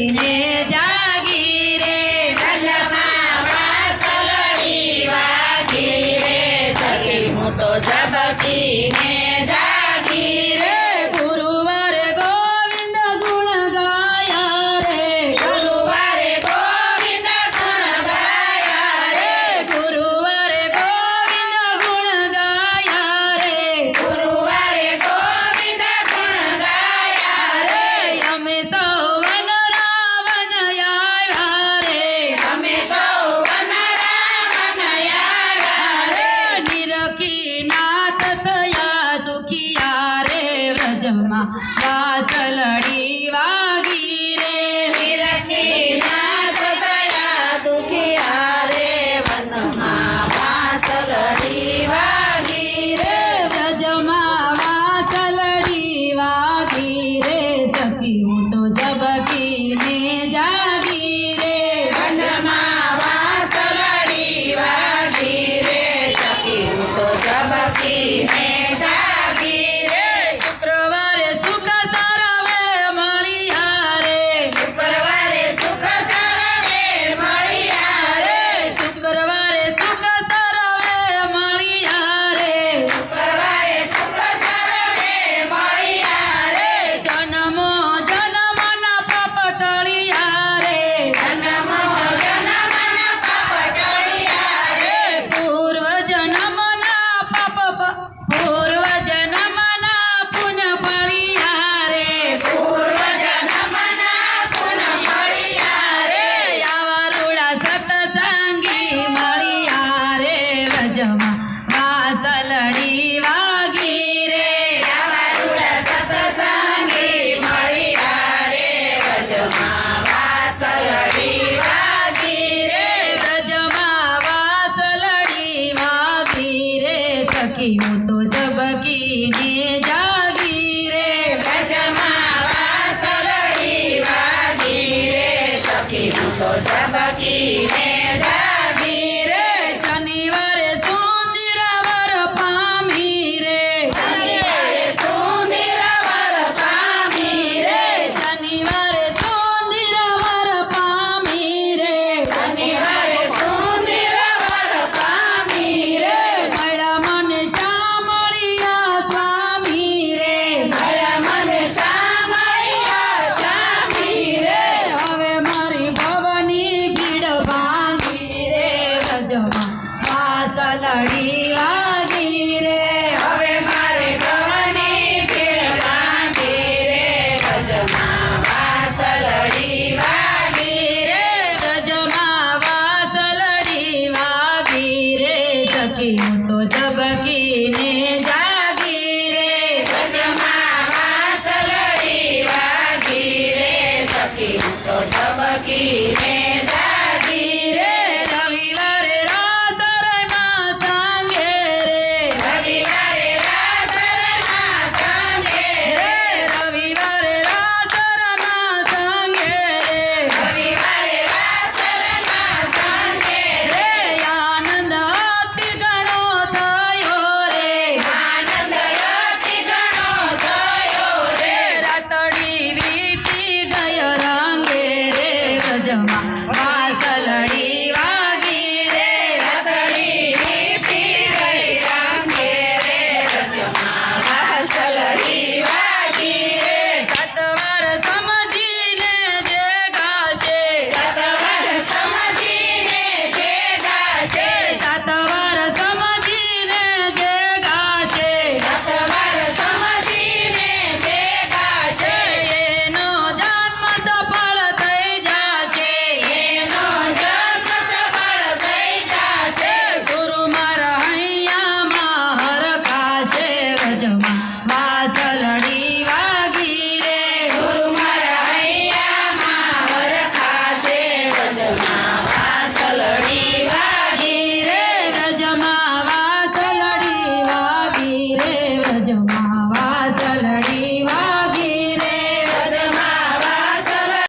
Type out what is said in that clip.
ઝબકીને જાગી રે વ્રજમાં વાસલડી વાગી રે સખી હું તો ઝબકીને જાગી રે ગુરુવારે ગોવિંદ ગુણ ગાયા રે ગુરુવારે ગોવિંદ ગુણ ગાયા રે ગુરુવારે ગોવિંદ ગુણ ગાયા રે ગુરુવારે ગોવિંદ ગુણ ગાયા રે અમે સૌ વન રાવણ આવ્યા રે અમે સૌ વન રાવણ આવ્યા રે નિરખી નાથ થયા સુખિયા રે વ્રજમાં વાસલડી વાગી રે નિરખી નાથ થયા સુખિયા રે વનમાં વાસલડી વાગી રે વ્રજમાં વાસલડી વાગી રે સખી હું તો ઝબકીને જાગી રે વનમાં વાસલડી વાગી રે સખી હું તો ઝબકીને જાગી રે શુક્રવારે સુખ સરવે મળ્યા રે શુક્રવારે સુખ સરવે મળ્યા રે શુક્રવારે સુખ સરવે મળ્યા રે શુક્રવારે સુખ સરવે મળ્યા રે જન્મો જન્મના પાપ ટળ્યા રે જન્મો જન્મના પાપ ટળ્યા રે પૂર્વ જન્મના પાપ પૂર્વ જન્મના પુન ફળ્યા રે પૂર્વ જન્મના પુન મળ્યા રે આવા રૂડા સતસંગી મળ્યા રે વ્રજમાં વાસલડી વાગી રે આવા રૂડા સત્સંગી મળ્યા રે વ્રજમાં વાસલડી વાગી રે વ્રજમાં વાસલડી વાગી રે સખી હું તો ઝબકીને જાગી રે વ્રજમાં વાસલડી વાગી રે સખી હું તો ઝબકીને જાગી રે શનિવારે સુંદર વર પામી રે શનિવારે સુંદર વર પામી રે શનિવારે સુંદર વર પામી રે શનિવારે સુંદર વર પામી રે મળ્યા મને શામળિયા સ્વામી રે મારા મને શામળિયા શામી રે હવે મારી ભવની ભીડ ભાંગી રે વ્રજમાં વાસલડી વાગી રે હવે મારે ભવની ભીડ ભાંગી રે વ્રજમાં વાસલડી વાગી રે વ્રજમાં વાસલડી વાગી રે સખી હું તો ઝબકીને જાગી રે વ્રજમાં વાસલડી વાગી રે સખી હું તો ઝબકીને